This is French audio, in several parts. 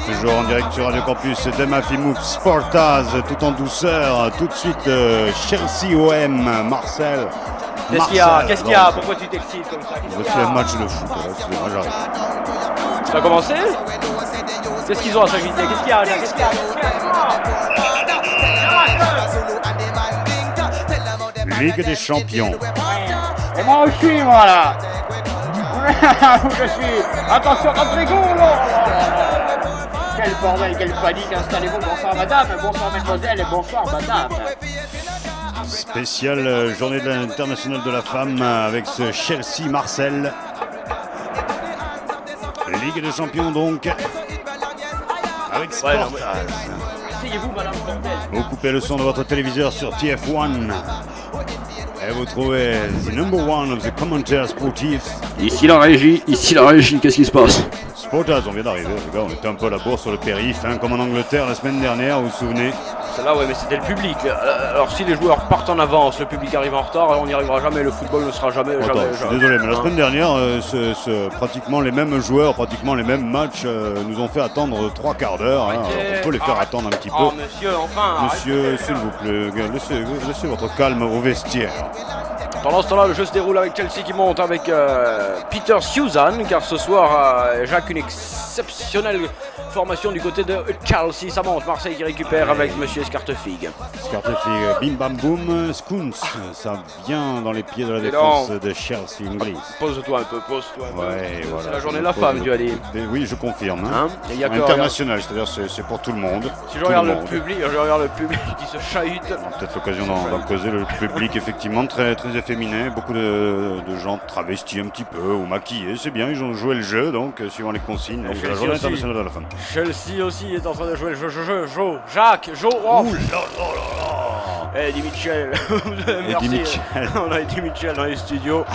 Toujours en direct sur Radio Campus de Mafimouf Sportaz, tout en douceur. Tout de suite, Chelsea OM, Marcel. Qu'est-ce qu'il y a? Qu'est-ce qu'il y a? Pourquoi tu t'excites comme ça? C'est un match de foot. Excusez-moi, j'arrive. Ça a commencé? Qu'est-ce qu'ils ont à s'inviter? Qu'est-ce qu'il y a? Qu'est-ce qu'il y a? Ligue des champions. Et moi aussi, moi là. Je suis. Attention, Rodrigo. Quel bordel, quelle panique. Installez-vous. Bonsoir madame, bonsoir mesdemoiselles et bonsoir madame. Spéciale journée de l'international de la femme avec ce Chelsea-Marseille. Ligue des champions donc. Avec Sportaz. Asseyez-vous madame bordel. Vous coupez le son de votre téléviseur sur TF1. Et vous trouvez the number one of the commentaires sportifs. Ici la régie, qu'est-ce qui se passe? Sportaz, on vient d'arriver, les gars, on était un peu à la bourse sur le périph', hein, comme en Angleterre la semaine dernière, vous vous souvenez? Celle-là, ouais, mais c'était le public. Alors, si les joueurs partent en avance, le public arrive en retard, on n'y arrivera jamais, le football ne sera jamais. Attends, je suis désolé, mais la semaine dernière, pratiquement les mêmes joueurs, pratiquement les mêmes matchs nous ont fait attendre 3 quarts d'heure. Hein. On peut les faire attendre un petit peu. Oh, monsieur, enfin. Monsieur, s'il vous plaît, laissez votre calme au vestiaire. Pendant ce temps-là, le jeu se déroule avec Chelsea qui monte avec Peter Suzanne, car ce soir, Jacques, une exceptionnelle formation du côté de Chelsea. Ça monte, Marseille qui récupère avec Monsieur Scartefig. Scartefig, bim bam boum, Scoons, ça vient dans les pieds de la défense de Chelsea English. Pose-toi un peu, pose-toi un peu. Ouais, voilà. C'est la journée de la femme, tu as dit. Oui, je confirme. Hein. Il y a international, c'est-à-dire c'est pour tout le monde. Si je regarde le public, qui se chahute. Peut-être l'occasion d'en causer. Le public, effectivement, très, très efféminé. Beaucoup de gens travestis un petit peu ou maquillés. C'est bien, ils ont joué le jeu, donc suivant les consignes. Donc, la journée internationale de la femme. Chelsea aussi est en train de jouer le jeu. Jacques, oh. Ouh là là là. Eddie Mitchell. Eddie Mitchell. On a Eddie Mitchell dans les studios.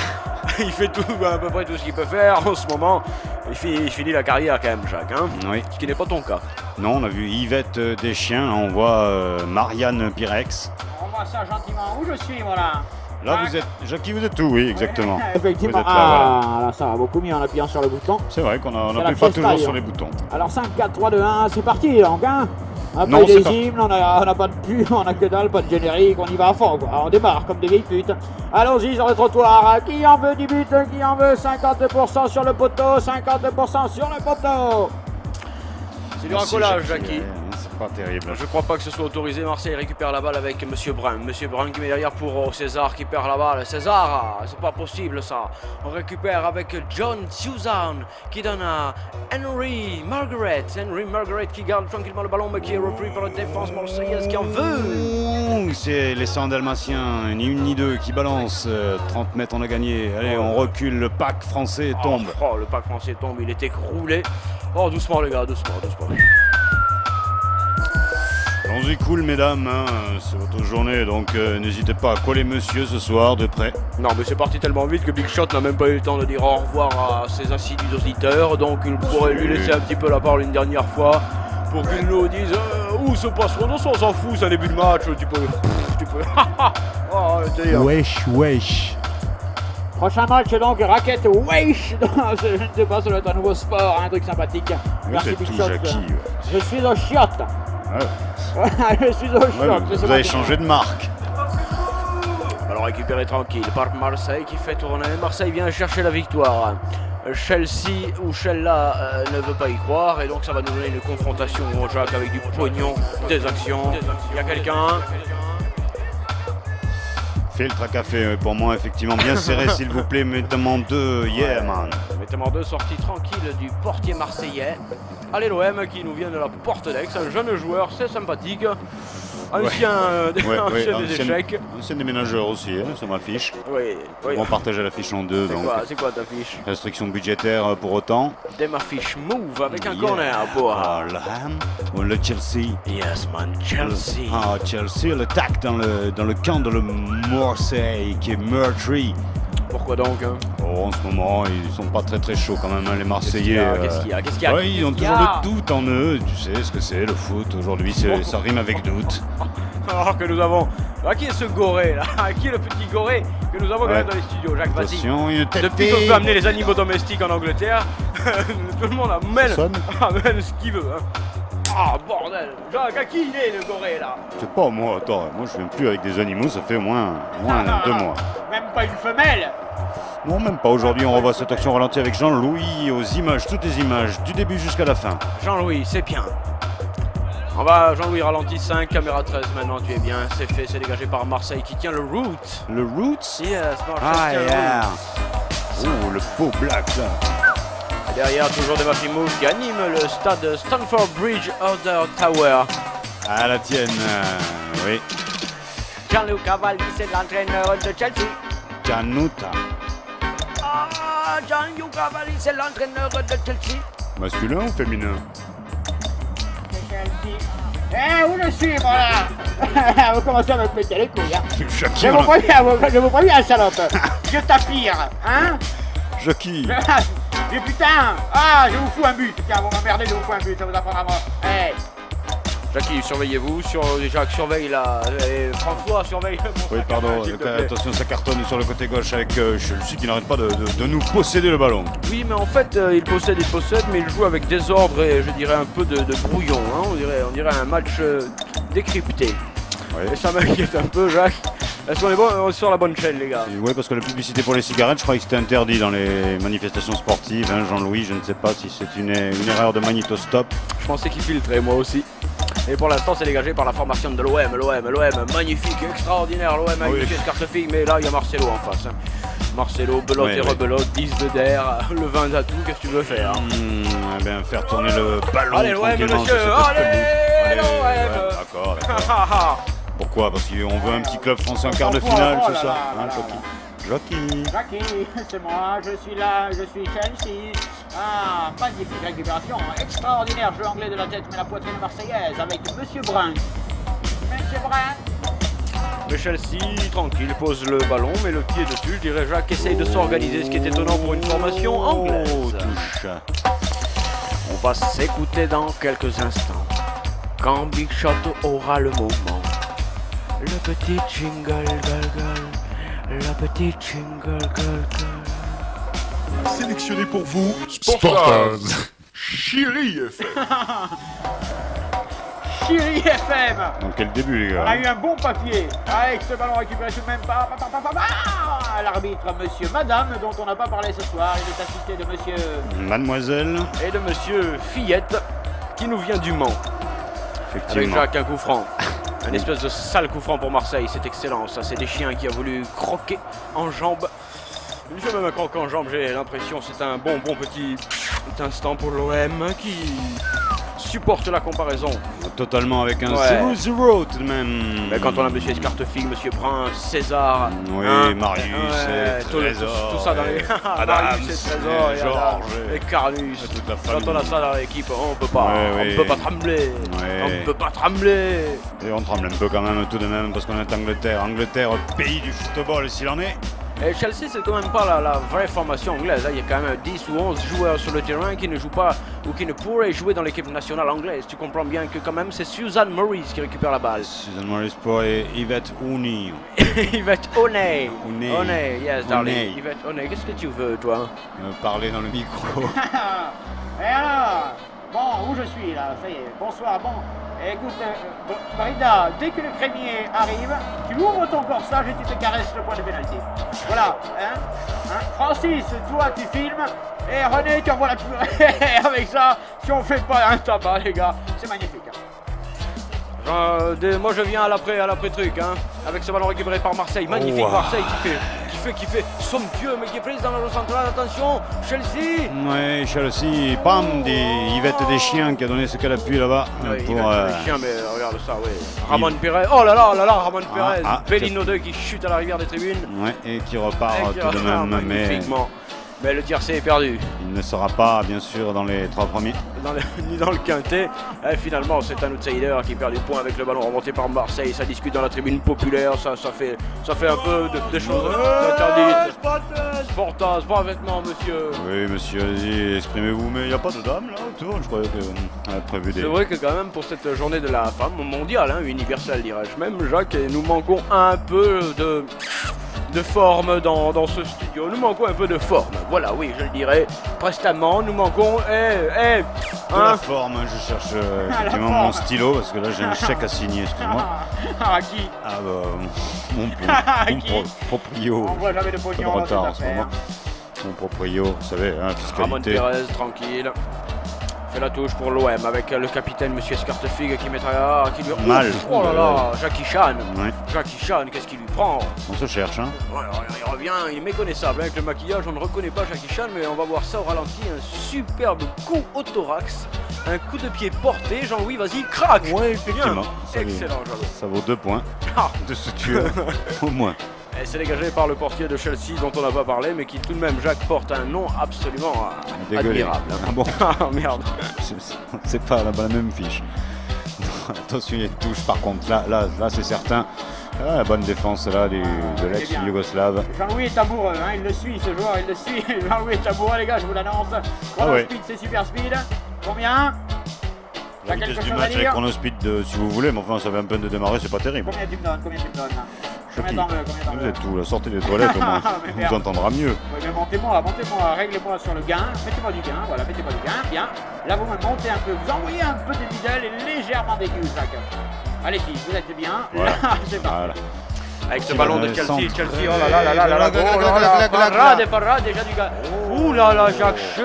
Il fait tout, à peu près tout ce qu'il peut faire en ce moment. Il finit la carrière quand même, Jacques. Hein, oui. Ce qui n'est pas ton cas. Non, on a vu Yvette Deschiens. On voit Marianne Pirex. On voit ça gentiment. Où je suis, voilà. Là, vous êtes. Jackie, vous êtes tout, oui, exactement. Effectivement. Vous êtes là, voilà. Là, ça va beaucoup mieux en appuyant sur le bouton. C'est vrai qu'on n'appuie pas toujours sur les boutons. Alors 5, 4, 3, 2, 1, c'est parti donc, hein. On n'a pas des hymnes, on n'a pas de pub, on n'a que dalle, pas de générique, on y va à fond, quoi. On démarre comme des vieilles putes. Allons-y sur le trottoir. Qui en veut 10 buts? Qui en veut 50% sur le poteau? 50% sur le poteau. C'est du racolage, Jackie. C'est pas terrible. Je crois pas que ce soit autorisé. Marseille récupère la balle avec Monsieur Brun. Monsieur Brun qui met derrière pour César qui perd la balle. César, c'est pas possible ça. On récupère avec John Suzanne qui donne à Henry Margaret. Henry Margaret qui garde tranquillement le ballon mais qui est repris par la défense marseillaise qui en veut. C'est les 100 dalmatiens, ni une ni deux, qui balancent. 30 mètres on a gagné. Allez, on recule. Le pack français tombe. Le pack français tombe. Il est écroulé. Oh, doucement les gars, doucement. Allons-y cool mesdames, hein. C'est votre journée donc n'hésitez pas à coller monsieur ce soir de près. Non mais c'est parti tellement vite que Big Shot n'a même pas eu le temps de dire au revoir à ses assidus auditeurs, donc il pourrait lui laisser un petit peu la parole une dernière fois pour qu'il nous dise où se passeront, on s'en fout, c'est un début de match, tu peux oh, Wesh. Prochain match donc, raquette wesh. Je ne sais pas, ça doit être un nouveau sport, un truc sympathique. Merci Big Shot. Je suis au chiotte. Je suis au choc. Vous avez changé de marque. Alors récupéré tranquille par Marseille qui fait tourner. Marseille vient chercher la victoire. Chelsea ou Chella ne veut pas y croire et donc ça va nous donner une confrontation au Jacques avec du pognon, des actions. Il y a quelqu'un. Filtre à café pour moi effectivement bien serré s'il vous plaît. Mettez-moi en deux, yeah man. Mettez-moi en deux, sortie tranquille du portier marseillais. Allez l'OM qui nous vient de la Porte d'Aix, un jeune joueur, c'est sympathique. Ancien des échecs. Ancien déménageur aussi, hein, sur ma fiche. Oui. On partage la fiche en deux. C'est quoi ta fiche? Restriction budgétaire pour autant. Dès ma fiche move avec un corner pour le Chelsea. Yes man, Chelsea. Chelsea, l'attaque dans le camp de le Marseille qui est meurtri. Pourquoi donc hein? Oh, en ce moment, ils sont pas très chauds quand même, hein, les Marseillais. Qu'est-ce qu'il y a Ouais, ils ont toujours le doute en eux. Tu sais ce que c'est le foot. Aujourd'hui, ça rime avec doute. Alors que nous avons... qui est ce goré là? Qui est le petit goré que nous avons dans les studios? Jacques, vas-y. Attention, une tête. Depuis qu'on peut amener les animaux domestiques en Angleterre, tout le monde amène ce qu'il veut. Hein. Ah bordel! Jacques, à qui il est le goré là? Je sais pas, moi, attends, moi je viens plus avec des animaux, ça fait au moins 2 mois. Même pas une femelle? Non, même pas. Aujourd'hui, on revoit cette action ralentie avec Jean-Louis aux images, toutes les images, du début jusqu'à la fin. Jean-Louis, c'est bien. On va, Jean-Louis ralenti 5, caméra 13 maintenant, tu es bien, c'est fait, c'est dégagé par Marseille qui tient le route. Le Roots? Yes, Ah, yeah. Oh, le beau black là. Et derrière, toujours des Mafimous qui animent le stade Stamford Bridge Order Tower. Ah, la tienne, oui. Gianluca Valli, c'est l'entraîneur de Chelsea. Giannuta. Ah, Gianluca Valli, c'est l'entraîneur de Chelsea. Masculin ou féminin? Eh, où je suis, moi là? Vous commencez à me péter les couilles, hein? Jackie, Je vous préviens, salope. Je t'appire, hein? Jackie. Mais putain! Ah, je vous fous un but! Tiens, vous m'emmerdez, je vous fous un but, ça vous apprendra à moi. Hey. Jackie, surveillez-vous, Jacques surveille la... François surveille mon Oui, pardon, attention, ça cartonne sur le côté gauche avec Chelsea qui n'arrête pas de nous posséder le ballon. Oui, mais en fait, il possède, mais il joue avec désordre et je dirais un peu de brouillon. Hein. On dirait un match décrypté. Ouais. Et ça m'inquiète un peu, Jacques. Est-ce qu'on est bon? On est sur la bonne chaîne, les gars. Oui, parce que la publicité pour les cigarettes, je croyais que c'était interdit dans les manifestations sportives. Hein, Jean-Louis, je ne sais pas si c'est une erreur de magnétostop. Je pensais qu'il filtrait, moi aussi. Et pour l'instant, c'est dégagé par la formation de l'OM, magnifique, extraordinaire, l'OM avec M. Scartefille, mais là, il y a Marcelo en face. Hein. Marcelo, belote et rebelote, 10 de der, le 20 à tout, qu'est-ce que tu veux faire? Eh bien, faire tourner le ballon. Allez, l'OM, monsieur, allez, l'OM. D'accord. Pourquoi? Parce qu'on veut un petit club français en quart de finale, c'est ça? Jackie, c'est moi, je suis là, je suis Chelsea. Ah, magnifique récupération, extraordinaire jeu anglais de la tête, mais la poitrine marseillaise avec Monsieur Brun. Monsieur Brun. Le Chelsea, tranquille, pose le ballon, met le pied dessus. Je dirais Jacques essaye de s'organiser, ce qui est étonnant pour une formation anglaise. Touche. On va s'écouter dans quelques instants. Quand Big Shot aura le moment. Le petit jingle, le petit jingle, Sélectionné pour vous, Sportaz. Chérie FM. Chérie FM. Donc quel début, les gars? On a eu un bon papier avec ce ballon récupéré tout de même par l'arbitre Monsieur Madame, dont on n'a pas parlé ce soir. Il est assisté de Monsieur Mademoiselle. Et de Monsieur Fillette, qui nous vient du Mans. Avec Effectivement. Jacques, un coup franc. Un espèce de sale coup franc pour Marseille, c'est excellent. Ça, c'est des chiens qui a voulu croquer en jambes. Il fait même un croc en jambes, j'ai l'impression. C'est un bon petit instant pour l'OM qui supporte la comparaison. Totalement avec un Ouais. 0-0 tout de même. Mais quand on a Monsieur Escartefille, Monsieur Brun, César, Oui, hein, Marius, ouais, et tout Trésor, ça dans les... Adams, Marius et Trésor, et Georges, Adams, et Carnus. toute la Quand famille. on a ça dans l'équipe, on peut pas, Ouais, on peut pas trembler. Ouais. On peut pas trembler. Et on tremble un peu quand même tout de même parce qu'on est Angleterre. Angleterre, pays du football s'il en est. Et Chelsea, c'est quand même pas la vraie formation anglaise. Hein. Il y a quand même 10 ou 11 joueurs sur le terrain qui ne jouent pas ou qui ne pourraient jouer dans l'équipe nationale anglaise. Tu comprends bien que quand même c'est Suzanne Morris qui récupère la balle. Suzanne Morris pour Yvette Ouni. Yvette Oney. Oney. Oney, yes darling. Oney. Yvette Oney, qu'est-ce que tu veux toi? Parler dans le micro. Et alors, bon, où je suis là? Ça y est, bonsoir, bon. Écoute, Brida, dès que le crémier arrive, tu ouvres ton corsage et tu te caresses le point de pénalty. Voilà, hein? Francis, toi tu filmes, et René tu envoies la purée. Avec ça, si on fait pas un tabac, les gars, c'est magnifique. Moi je viens à l'après truc, hein, avec ce ballon récupéré par Marseille. Magnifique Wow. Marseille qui fait son Dieu, mais qui est prise dans le central. Attention, Chelsea. Ouais, Chelsea, pam, Yvette des chiens qui a donné ce qu'elle a pu là-bas. Ouais, pour, le chien, mais regarde ça, ouais. Ramon Pérez, oh là là, Ramon Pérez. ah, Bellino 2 qui chute à la rivière des tribunes. Ouais, et qui repart Et qui tout de repart même, mais magnifiquement. Mais le tiercé est perdu. il ne sera pas, bien sûr, dans les 3 premiers. Ni dans le quintet. Et finalement, c'est un outsider qui perd du point avec le ballon remonté par Marseille. Ça discute dans la tribune populaire. Ça fait un peu de choses interdites. Portas, parfaitement, monsieur. Oui, monsieur, allez-y, exprimez-vous, mais il n'y a pas de dame là autour. Je croyais qu'on avait prévu des. C'est vrai que quand même pour cette journée de la femme mondiale, hein, universelle dirais-je même, Jacques, et nous manquons un peu de forme dans ce studio. Nous manquons un peu de forme. Voilà, oui, je le dirais prestamment. Nous manquons. De la forme, je cherche effectivement mon stylo parce que là j'ai un chèque à signer, excuse-moi. À qui? Ah bah, mon proprio. On voit jamais de Pas de pognon dans retard en cette ce moment. affaire. Mon proprio, vous savez, hein, Ramon fiscalité. Pérez, tranquille. Fait la touche pour l'OM avec le capitaine Monsieur Escartefig qui mettra qui lui Mal. Oh là là, Jackie Chan. Ouais, Jackie Chan, qu'est-ce qu'il lui prend? on se cherche, hein. Ouais, il revient, il est méconnaissable. Avec le maquillage, on ne reconnaît pas Jackie Chan, mais on va voir ça au ralenti. Un superbe coup au thorax. Un coup de pied porté. Jean-Louis, vas-y, crac. Ouais, effectivement. Ça, Excellent, Jean-Louis. ça vaut 2 points Ah. de suture, au moins. Et c'est dégagé par le portier de Chelsea dont on n'a pas parlé, mais qui tout de même, Jacques, porte un nom absolument Dégueulé. admirable. Ah bon, Ah merde. c'est pas la même fiche. Attention, il y a une touche par contre. Là c'est certain. Ah, la bonne défense là de l'ex-Yougoslave. Jean-Louis est amoureux, hein, il le suit ce joueur, il le suit. Jean-Louis est amoureux, les gars, je vous l'annonce. Chronospeed, c'est super speed. Combien? La T'as vitesse quelque du chose à match avec dire? Chronospeed, si vous voulez, mais enfin ça fait un peu de démarrer, c'est pas terrible. Combien tu me donnes? Combien Chucky, t'en veux? Combien t'en vous veux? êtes tout là, sortez des toilettes au moins, Mais on merde. vous entendra mieux. Oui, mais montez-moi, réglez-moi sur le gain, mettez-moi du gain, voilà, mettez-moi du gain, bien. Là, vous me montez un peu, vous envoyez un peu de middle et légèrement d'aigu, Jacques. Allez-y, vous êtes bien. Voilà. C'est parti. Voilà. Avec ce ballon de Chelsea, centre. Chelsea, oh là là là là là là, oh là là, parade, déjà du gars. Ouh là là, Jacques,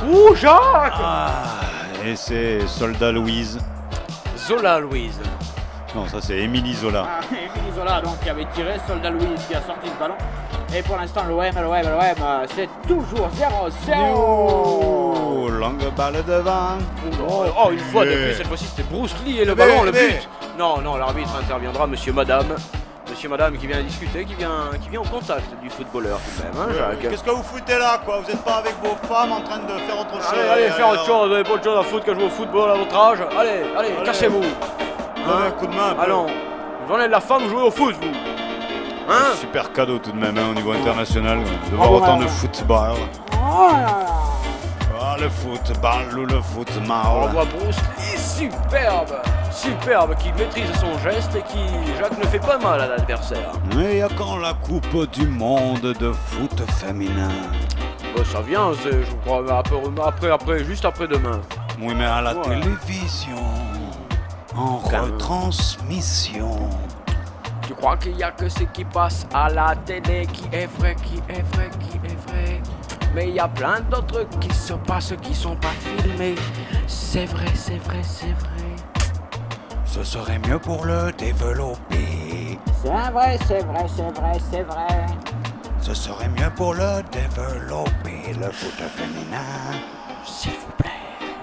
ouh Jacques. Ah, et c'est Soldat Louise. Zola Louise. Non, ça c'est Émilie Zola. Ah, Émile Zola, donc, qui avait tiré, Soldat Louis qui a sorti le ballon. Et pour l'instant, l'OM, c'est toujours 0-0. Oh, longue balle devant. Oh, une fois de plus, cette fois-ci c'était Bruce Lee et le ballon, le but. Non, non, l'arbitre interviendra, monsieur, madame. Monsieur, madame qui vient discuter, qui vient au contact du footballeur tout de même, hein, Jacques. Qu'est-ce que vous foutez là, quoi? Vous n'êtes pas avec vos femmes en train de faire autre chose? Allez, faire autre chose, vous n'avez pas autre chose à foutre que jouer au football à votre âge. Allez, cassez-vous. Donnez un coup de main. Allons, journée de la femme, jouez au foot, vous. Hein? Super cadeau tout de même hein, au niveau international, de voir autant de football. Oh là là. Ah, le football ou le On football. voit Bruce Lee, superbe, qui maîtrise son geste et qui, Jacques, ne fait pas mal à l'adversaire. Mais il y a quand la Coupe du Monde de foot féminin? Ça vient, je crois, juste après demain. Oui, mais à la Ouais. télévision, en retransmission. Tu crois qu'il n'y a que ce qui passe à la télé qui est vrai. Mais il y a plein d'autres qui se passent, qui sont pas filmés. C'est vrai. Ce serait mieux pour le développer. C'est vrai. Ce serait mieux pour le développer, le foot féminin. S'il vous plaît.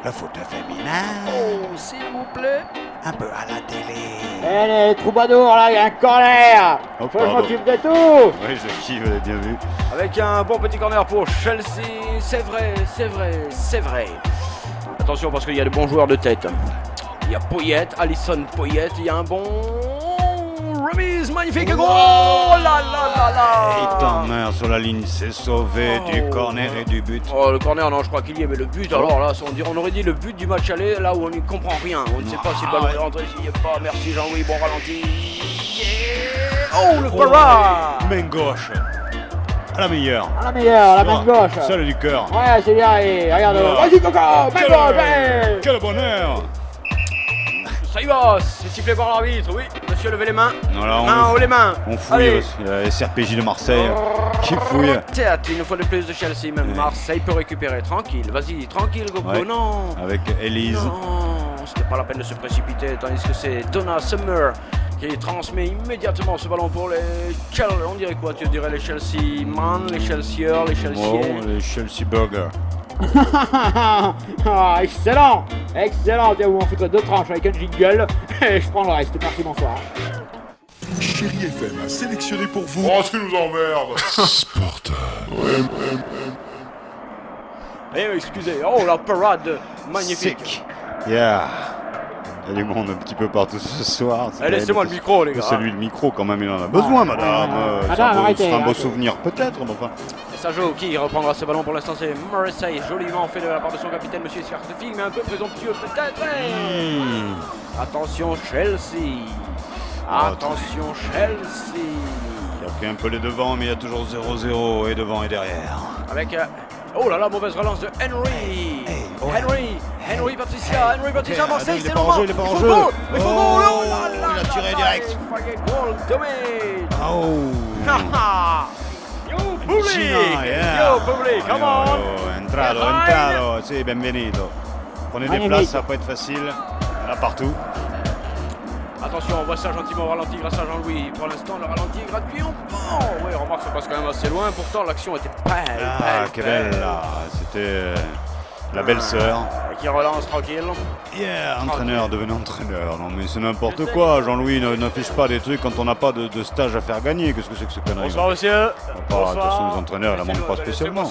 Le foot féminin, Oh, s'il vous plaît. un peu à la télé. Eh les troubadours là, il y a un corner. Oh, Faut que je pardon. m'occupe de tout. Oui, je kiffe, vous l'avez bien vu. Avec un bon petit corner pour Chelsea. C'est vrai. Attention parce qu'il y a de bons joueurs de tête. Il y a Poyet, Alisson Poyet. Il y a un bon remise, magnifique goal. Oh là là. Et ta mère sur la ligne s'est sauvée du corner et du but. Oh, le corner, non, je crois qu'il y est, mais le but, alors là, on aurait dit le but du match aller, là où on n'y comprend rien. On ne sait pas si le ballon est rentré, s'il n'y est pas. Merci Jean-Louis, bon ralenti. Oh, le parade. Main gauche. À la meilleure. À la meilleure, la main gauche. Celle du cœur. Ouais, c'est bien, et regarde. Ouais. Vas-y, Coco, main gauche, allez. Quel bonheur. Ça y va, c'est sifflé par l'arbitre, oui. Monsieur, levez les mains. Voilà, Mains haut, les mains. on fouille, Allez. parce qu'il y a les SRPJ de Marseille qui fouillent. Théâtre, une fois de plus de Chelsea, même Ouais. Marseille peut récupérer. Tranquille, vas-y, tranquille, Gogo, Ouais. non. Avec Elise. Non, c'était pas la peine de se précipiter, tandis que c'est Donna Summer qui transmet immédiatement ce ballon pour les Chelsea. On dirait quoi? Tu dirais les Chelsea Man, les Chelseaers, les Oh, Chelseaiens. les Chelsea Burger. Ah, excellent. Tiens, vous m'en foutrez 2 tranches avec un jingle. Et je prends le reste. Merci, bonsoir. Chérie FM a sélectionné pour vous. Oh, tu nous emmerdes. Sportal. Eh, excusez, oh la parade magnifique. Sick. Yeah. Il y a du monde un petit peu partout ce soir. Eh, laissez-moi le micro, les gars. C'est lui le micro quand même, il en a besoin, madame. Madame, C'est un beau arrêtez, souvenir peut-être, mais enfin. Ça joue, qui reprendra ce ballon pour l'instant? C'est Morrissey, joliment fait de la part de son capitaine, monsieur Scartefig, mais un peu présomptueux peut-être. Attention Chelsea. Attention Chelsea. Il a pris un peu les devants, mais il y a toujours 0-0 et devant et derrière. Avec oh là là, mauvaise relance de Henry. Henry Patricia, Marseille, c'est le moment. Il est pas en jeu. Il faut il a tiré direct. Yo public, come on. Entrado, sì, benvenuto. Prenez des places, ça peut être facile. Là partout. Attention, on voit ça gentiment au ralenti grâce à Jean-Louis. Pour l'instant, le ralenti est gratuit. Oui, remarque, ça passe quand même assez loin. Pourtant, l'action était belle. Que belle là. C'était la belle-sœur. Qui relance tranquille. Entraîneur, devenez entraîneur. Non, mais c'est n'importe quoi. Jean-Louis n'affiche pas des trucs quand on n'a pas de stage à faire gagner. Qu'est-ce que c'est que ce connerie? Bonsoir, monsieur. De toute façon, les entraîneurs, ils ne manquent pas spécialement.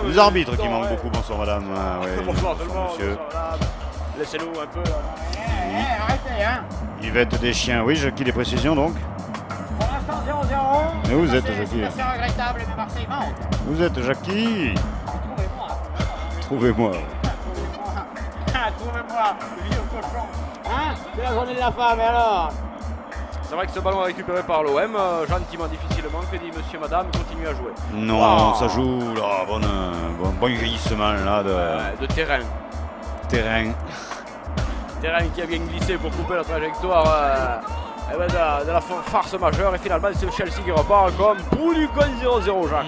Les arbitres qui manquent beaucoup. Bonsoir, madame. Bonsoir, tout le monde. Monsieur. Laissez-nous un peu. Arrêtez, hein. Yvette des chiens. Oui, Jackie, des précisions donc. Pour l'instant, 0-0. Mais vous êtes Jackie. C'est assez regrettable, mais Marseille monte. Vous êtes Jackie. Trouvez-moi. Trouvez-moi, le vieux cochon. Hein? C'est la journée de la femme, et alors? C'est vrai que ce ballon est récupéré par l'OM, gentiment, difficilement, que dit monsieur, madame, continue à jouer. Non, ça joue, là, bon vieillissement là de terrain. Terrain qui a bien glissé pour couper la trajectoire de la farce majeure, et finalement c'est Chelsea qui repart comme pour du goal 0-0, Jacques.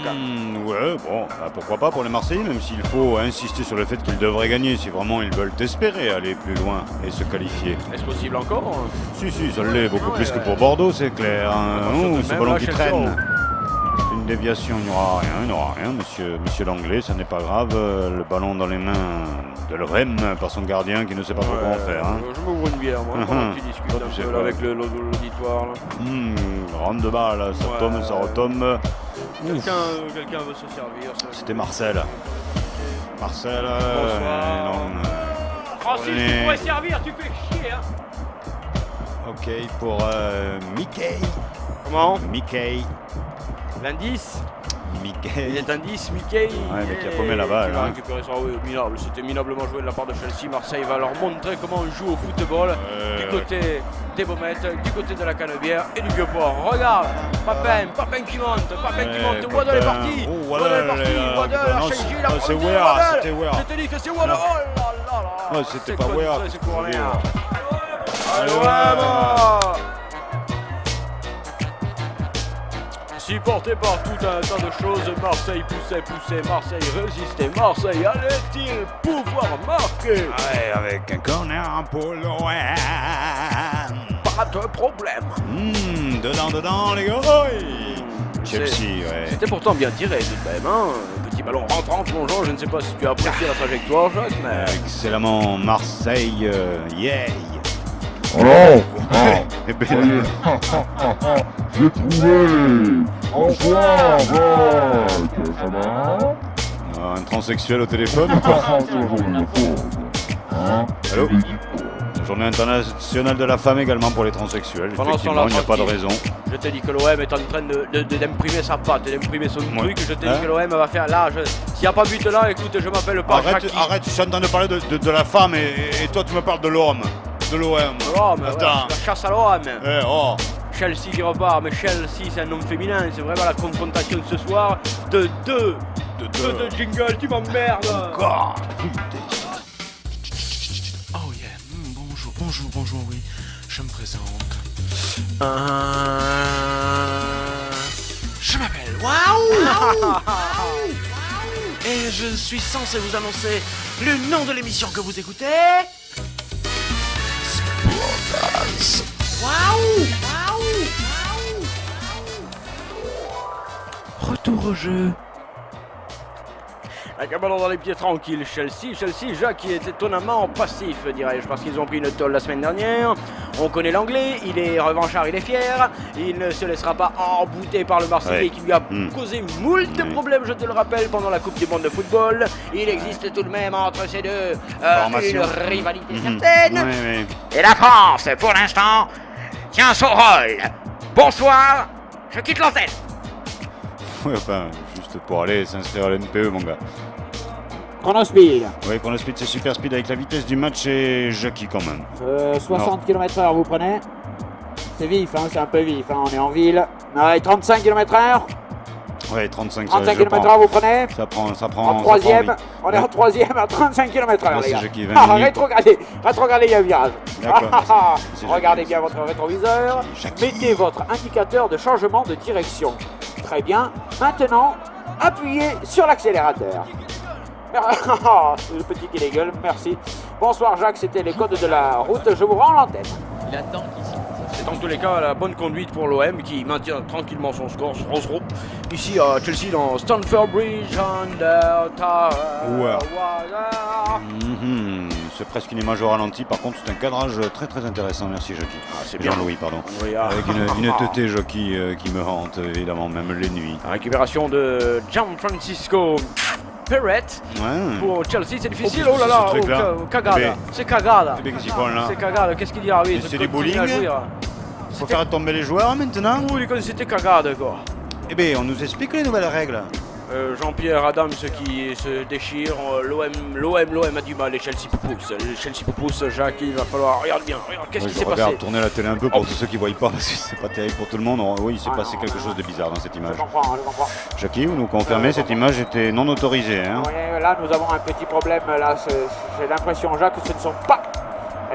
Ouais, bon, pourquoi pas pour les Marseillais, même s'il faut insister sur le fait qu'ils devraient gagner si vraiment ils veulent espérer aller plus loin et se qualifier. Est-ce possible encore? Si, ça l'est, beaucoup plus que pour Bordeaux, c'est clair. Ce ballon qui traîne. C'est une déviation, il n'y aura rien, monsieur l'anglais, ça n'est pas grave. Le ballon dans les mains de l'OM par son gardien qui ne sait pas trop comment faire. Je m'ouvre une bière, moi, pendant que tu discutes un peu avec l'auditoire. Rentre de balle, ça tombe, ça retombe. Quelqu'un veut se servir. C'était Marcel. Marcel. Francis, tu pourrais servir, tu fais chier, hein. Ok, pour Mickey. Comment? Mickey. L'indice? Mickey. Il est indice, Mickey. Ouais, mais qui a paumé la balle. Il va récupérer ça, oui, minable. C'était minablement joué de la part de Chelsea. Marseille va leur montrer comment on joue au football. Du côté des Baumettes, du côté de la Canebière et du Vieux-Port. Regarde, Papin qui monte, Waddle est parti. Waddle a changé la c'est Wea, c'était Wea. Je te dis que c'est Waddle. Oh là là. C'était pas Wea. C'est pour rien. Supporté par tout un tas de choses, Marseille poussait, Marseille résistait, Marseille allait-il pouvoir marquer? Ouais, avec un corner pour l'OM. Pas de problème. Dedans les gars. Chelsea, ouais. C'était pourtant bien tiré tout de même, hein. Petit ballon rentrant, plongeant, je ne sais pas si tu as apprécié la trajectoire, Jacques, mais... Excellemment, Marseille, yeah. Alors, Eh ben, j'ai trouvé. Bonsoir, Jacques, ça va? un transsexuel au téléphone ou quoi? Allô? Journée internationale de la femme également pour les transsexuels. Effectivement, il n'y a pas de raison. Je t'ai dit que l'OM est en train d'imprimer sa patte, d'imprimer son truc. Je t'ai dit que l'OM va faire là. S'il n'y a pas but là, écoute, je m'appelle pas Jackie. Arrête, je suis en train de parler de la femme et toi tu me parles de l'homme. De l'OM. La chasse à l'OM. Chelsea qui repart, mais Chelsea c'est un nom féminin, c'est vraiment la confrontation de ce soir de deux jingles, tu m'emmerdes. Encore. Oh yeah, bonjour, oui, je me présente. Je m'appelle Waouh. Et je suis censé vous annoncer le nom de l'émission que vous écoutez. Waouh. Retour au jeu. Avec un ballon dans les pieds tranquille, Chelsea, Jacques qui est étonnamment passif, dirais-je, parce qu'ils ont pris une tôle la semaine dernière. On connaît l'anglais, il est revanchard, il est fier, il ne se laissera pas embouter par le Marseillais qui lui a causé moult de problèmes, je te le rappelle, pendant la Coupe du Monde de football. Il existe tout de même entre ces deux une rivalité certaine. Et la France, pour l'instant, tient son rôle. Bonsoir, je quitte l'antenne. Oui, enfin, juste pour aller s'inscrire à l'NPE, mon gars. Chronospeed. Oui, Chronospeed, c'est super speed avec la vitesse du match et Jackie quand même. 60 km/h, vous prenez. C'est vif, hein, c'est un peu vif. Hein, on est en ville. Ouais, 35 km/h. Oui, 35 km/h, vous prenez. Ça prend. En troisième, on est en troisième à 35 km/h, les gars. Jackie, 20 minutes. Rétrogradez, il y a un virage. D'accord. Regardez bien votre rétroviseur. Mettez votre indicateur de changement de direction. Très bien. Maintenant, appuyez sur l'accélérateur. Le petit qui dégueule, merci. Bonsoir Jacques, c'était les codes de la route. Je vous rends l'antenne. Il attend qu'ici. C'est en tous les cas la bonne conduite pour l'OM qui maintient tranquillement son score sur 11-0. Ici à Chelsea dans Stamford Bridge Under Tower. C'est presque une image au ralenti. Par contre, c'est un cadrage très très intéressant. Merci Jackie. C'est bien. Jean-Louis, pardon. Oui, avec une teuté Jackie qui me hante évidemment même les nuits. La récupération de Gianfrancisco Perret pour Chelsea, c'est difficile. Oh là là, cagada. C'est cagada. Qu'est-ce qu'ils font là? C'est cagada. Qu'est-ce qu'il dit? Ah oui, c'est du bowling. Il faut faire tomber les joueurs maintenant. Oui, c'était cagade quoi. Eh bien, on nous explique les nouvelles règles. Jean-Pierre Adams qui se déchire, l'OM a du mal, et Chelsea pousse, Jacques, il va falloir, regarde bien, qu'est-ce qui s'est passé? Regarde, tournez la télé un peu pour tous ceux qui ne voient pas, parce que c'est pas terrible pour tout le monde. Oui, il s'est passé quelque chose de bizarre dans cette image. Je comprends. Jackie, vous nous confirmez, cette image était non autorisée. Hein? Oui, là nous avons un petit problème, là j'ai l'impression Jacques que ce ne sont pas,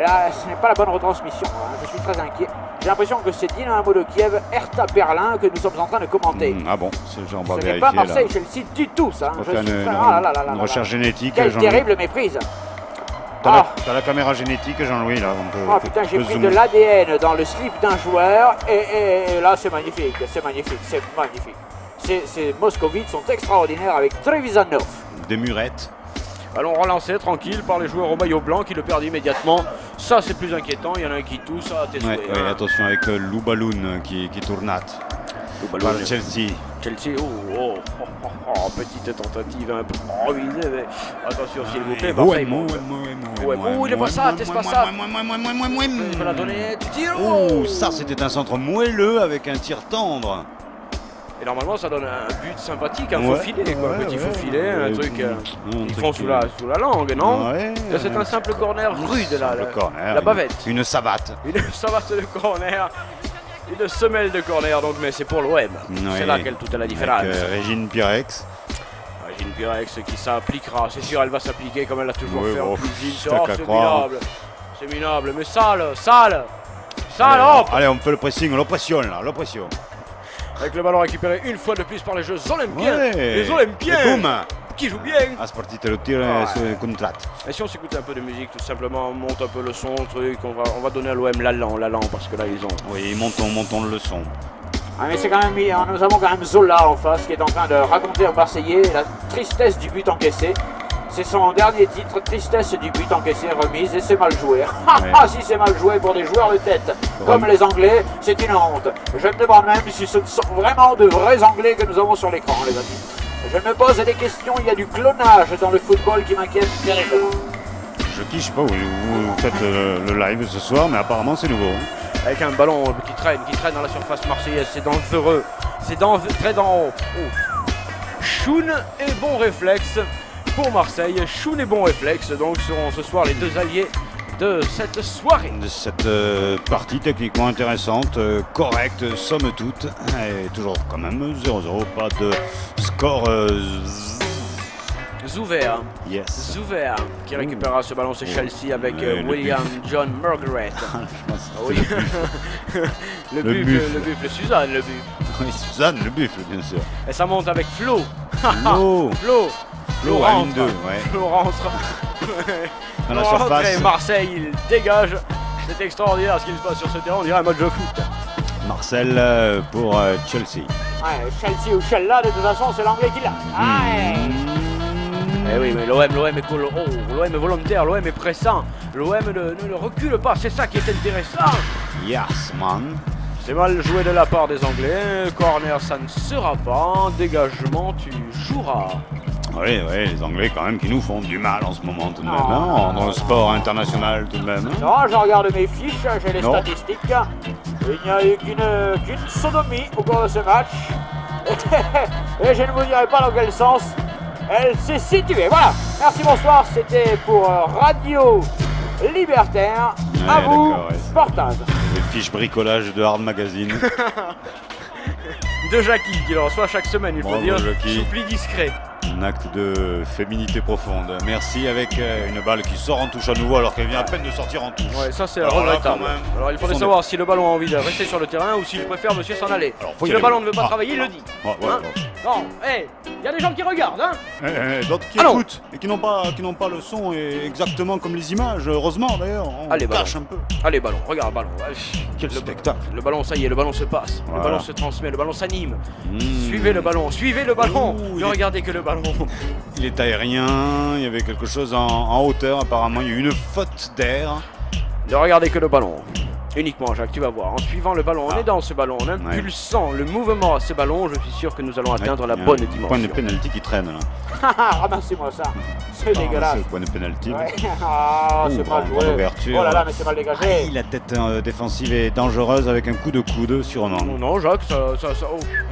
là ce n'est pas la bonne retransmission, je suis très inquiet. J'ai l'impression que c'est Dynamo de Kiev, Hertha Berlin que nous sommes en train de commenter. Ah bon, on va ce vérifier. n'est pas Marseille-Chelsea du tout ça. On va faire une recherche génétique. Quelle terrible méprise. T'as la caméra génétique Jean-Louis là. Putain, j'ai pris de l'ADN dans le slip d'un joueur et là c'est magnifique. Ces Moscovites sont extraordinaires avec Trevisanov. Des murettes. Allons relancer tranquille par les joueurs au maillot blanc qui le perdent immédiatement. Ça c'est plus inquiétant, il y en a un qui tousse, ça t'es souhait. Oui, attention avec Loubaloun qui tournate. Par Chelsea. Petite tentative un peu improvisée, mais attention s'il vous plaît, Marseille. Il est pas ça, t'es pas ça. Tu peux la donner, tu tires. Ça c'était un centre moelleux avec un tir tendre. Et normalement ça donne un but sympathique, un faux filet, quoi. Un petit faux filet, un truc qu'ils font sous la langue, non? C'est un simple corner rude là, la bavette. Une savate. Une savate de corner. Une semelle de corner, donc, mais c'est pour l'OM. C'est là qu'elle toute la différence. Avec Régine Pirex. Régine Pirex qui s'appliquera, c'est sûr, elle va s'appliquer comme elle l'a toujours fait en cuisine. C'est minable. C'est minable, mais sale. Allez, on fait le pressing, l'oppression là, l'oppression. Avec le ballon récupéré une fois de plus par les Jeux Olympiens. Les Olympiens qui jouent bien. Aspartite le tir contrat. Et si on s'écoute un peu de musique, tout simplement, on monte un peu le son, truc, on va donner à l'OM l'allant, parce que là ils ont. Oui, montons le son. Mais c'est quand même nous avons quand même Zola en face qui est en train de raconter aux Marseillais la tristesse du but encaissé. C'est son dernier titre, tristesse du but encaissé, remise, et c'est mal joué. Si c'est mal joué pour des joueurs de tête, comme les Anglais, c'est une honte. Je me demande même si ce sont vraiment de vrais Anglais que nous avons sur l'écran, les amis. Je me pose des questions, il y a du clonage dans le football qui m'inquiète terriblement. Je sais pas où vous faites le live ce soir, mais apparemment c'est nouveau. Avec un ballon qui traîne dans la surface marseillaise, c'est dangereux, très dans haut. Choun et bon réflexe pour Marseille. Choun et bon réflexe, donc seront ce soir les deux alliés de cette soirée. De cette partie techniquement intéressante, correcte, somme toute, et toujours quand même 0-0, pas de score. Zouver, qui récupérera ce ballon, c'est Chelsea avec William John Margaret. Oui. le buffle, Suzanne le buffle. Oui, Suzanne le buffle, bien sûr. Et ça monte avec Flo. Flo à ligne 2, Flo rentre. Dans la surface. Et Marseille, il dégage. C'est extraordinaire ce qui se passe sur ce terrain, on dirait un match de foot. Marcel pour Chelsea. Chelsea ou Chella, de toute façon, c'est l'anglais qui l'a. Eh oui, mais l'OM est cool. L'OM est volontaire, l'OM est pressant. L'OM ne recule pas, c'est ça qui est intéressant. Yes, man. C'est mal joué de la part des Anglais. Corner, ça ne sera pas. Dégagement, tu joueras. Oui, les Anglais quand même qui nous font du mal en ce moment tout de même, dans le sport international tout de même. Non, je regarde mes fiches, j'ai les statistiques. Il n'y a eu qu'une sodomie au cours de ce match. Et je ne vous dirai pas dans quel sens elle s'est située. Voilà. Merci, bonsoir. C'était pour Radio Libertaire. À vous, ouais. Sportaz. Les fiches bricolage de Hard Magazine. De Jackie qui le reçoit chaque semaine, il faut Bravo, dire. Jackie. Soupli discret. Un acte de féminité profonde. Merci avec une balle qui sort en touche à nouveau alors qu'elle vient à peine de sortir en touche. Ouais, ça c'est Alors là, regrettable. quand même, Alors il faudrait ce sont savoir si le ballon a envie de rester sur le terrain ou s'il préfère monsieur s'en aller. Alors, faut Si y le aller. ballon ne veut pas Ah. travailler, il le dit. Ouais, Hein ouais. Non, hé, il y a des gens qui regardent, hein. D'autres qui Allons. écoutent et qui n'ont pas le son et exactement comme les images. Heureusement d'ailleurs, on Allez, ballon. cache un peu. Allez, ballon, regarde, ballon. Quel spectacle. Le ballon, ça y est, le ballon se passe. Le Voilà. ballon se transmet, le ballon s'anime. Mmh. Suivez le ballon, suivez le ballon. Ouh, Ne il est- regardez que le ballon. Il est aérien, il y avait quelque chose en hauteur apparemment, il y a eu une faute d'air. Ne regardez que le ballon. Uniquement, Jacques, tu vas voir. En suivant le ballon, on est dans ce ballon, en impulsant le mouvement à ce ballon, je suis sûr que nous allons atteindre la Il y a bonne un dimension. point de pénalty qui traîne là. Ramassez-moi ça. C'est dégueulasse. C'est le point de pénalty. Ouais. Ah, c'est Ouh, mal bonne joué. ouverture. Oh là là, mais c'est mal dégagé. La tête défensive est dangereuse avec un coup de coude sûrement. Non, non, Jacques, oh,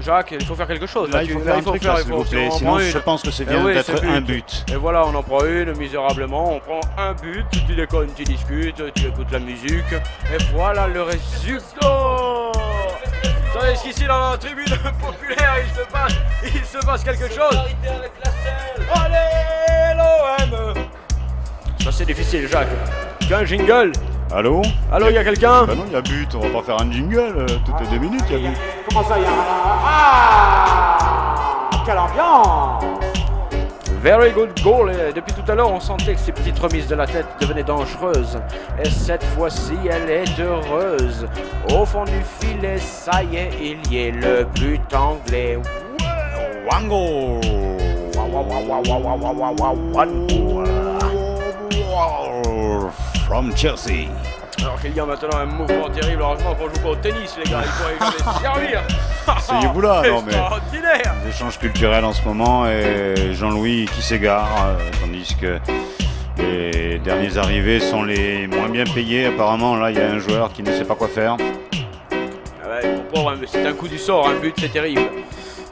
Jacques, il faut faire quelque chose. Là, il faut faire un truc là, s'il vous plaît. on Sinon, prend je une. pense que c'est Eh bien oui, d'être c'est un but. but. Et voilà, on en prend une misérablement, on prend un but, tu déconnes, tu discutes, tu écoutes la musique, et voilà le résultat. Vous savez qu'ici dans la tribune populaire, il se passe quelque chose. Allez, l'OM. Ça c'est difficile, Jacques. Tu as un jingle? Allô? Allô, il y a quelqu'un? Bah non, il y a but, on va pas faire un jingle toutes les 2 minutes, il y a but. Comment ça, il y a un... Ah, quelle ambiance. Very good goal. Et depuis tout à l'heure, on sentait que ces petites remises de la tête devenaient dangereuses. Et cette fois-ci, elle est heureuse. Au fond du filet, ça y est, il y est le but anglais. One goal! One goal. From Chelsea. Alors qu'il y a maintenant un mouvement terrible. Heureusement qu'on joue pas au tennis, les gars. Il faut les servir. Asseyez-vous là, non mais. Extraordinaire. Des échanges culturels en ce moment et Jean-Louis qui s'égare, tandis que les derniers arrivés sont les moins bien payés. Apparemment, là, il y a un joueur qui ne sait pas quoi faire. Ah ouais, mon pauvre, mais c'est un coup du sort, un but, c'est terrible.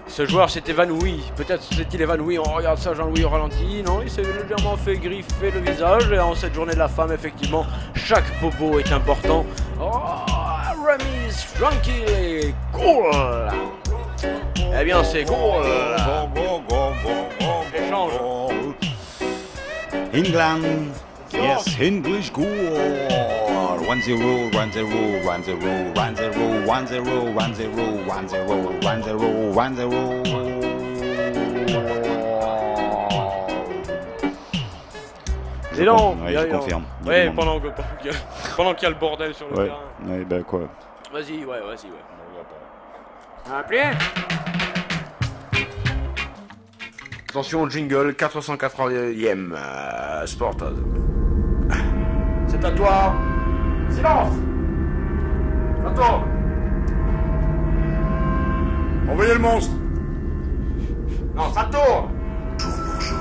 Ce joueur s'est évanoui, peut-être s'est-il évanoui, on regarde ça Jean-Louis au ralenti, non, il s'est légèrement fait griffer le visage, et en cette journée de la femme, effectivement, chaque bobo est important. Oh, remise tranquille, goal. Eh bien, c'est goal. Échange. England, yes, English goal. 1-0, 1-0, 1-0, 1-0, 1-0, 1-0, 1-0, 1-0, 1-0, 1-0. Et non, je confirme. Ouais, pendant qu'il y a le bordel sur le Ouais, terrain. ouais, bah quoi. Vas-y, ouais. Un pied. Attention, jingle, 480e Sport. C'est à toi. Silence. Attends. Envoyez le monstre. Non, ça tourne. Jour pour jour,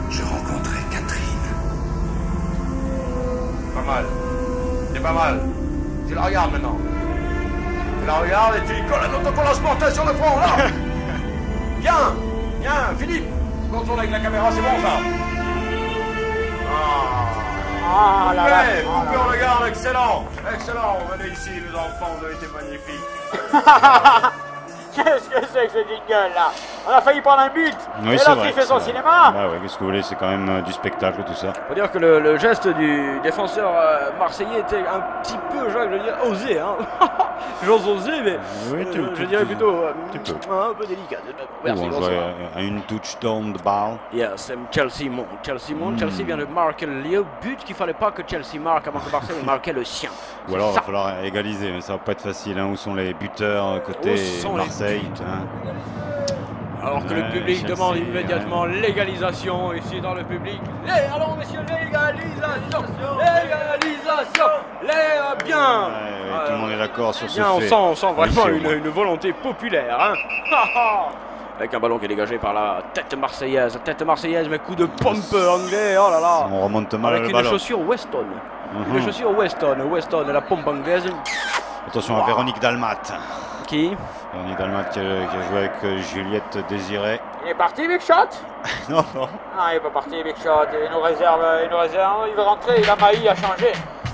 je rencontrais Catherine. Pas mal. C'est pas mal. Tu la regardes maintenant. Tu la regardes et tu lui colles un autocollant sportif sur le front, là. Viens, Philippe. Tu contournes avec la caméra, c'est bon ça. Ah là là. Ouais, coupé, on regarde, excellent. Venez ici, les enfants, vous avez été magnifiques. Qu'est-ce que c'est que ce jingle là? On a failli prendre un but. Oui, et c'est là, vrai. il fait son c'est vrai. cinéma. Bah ouais, qu'est-ce que vous voulez, c'est quand même du spectacle tout ça. Faut dire que le geste du défenseur marseillais était un petit peu, Jacques, je veux dire, osé. Hein. J'ose oser, mais Oui, je dirais plutôt tu peux. un peu délicat. Merci, on bonsoir. jouait à une touchdown de balle. Yes, Chelsea monte. Chelsea vient de marquer le but qu'il fallait pas que Chelsea marque avant que Marseille marquait le sien. Ou alors il Ça. va falloir égaliser, mais ça va pas être facile. Hein. Où sont les buteurs côté Où sont les Marseille hein. Alors que le Ouais, public Chelsea, demande immédiatement l'égalisation ici dans le public. Allons messieurs, l'égalisation. Bien. Ouais, tout le monde est d'accord sur ce Bien, fait. on sent vraiment Ici, au moins. une volonté populaire. Hein. Avec un ballon qui est dégagé par la tête marseillaise, mais coup de pompe anglais, oh là là. On remonte mal Avec le une ballon. chaussure Weston. Mhm. Une chaussure Weston, la pompe anglaise. Attention à Véronique Dalmat. qui? Dernier Dalmat qui a joué avec Juliette Désiré. Il est parti, Big Shot? Non, non. Ah, il est pas parti, Big Shot. Il nous réserve, il veut rentrer. Il a mailli à changer.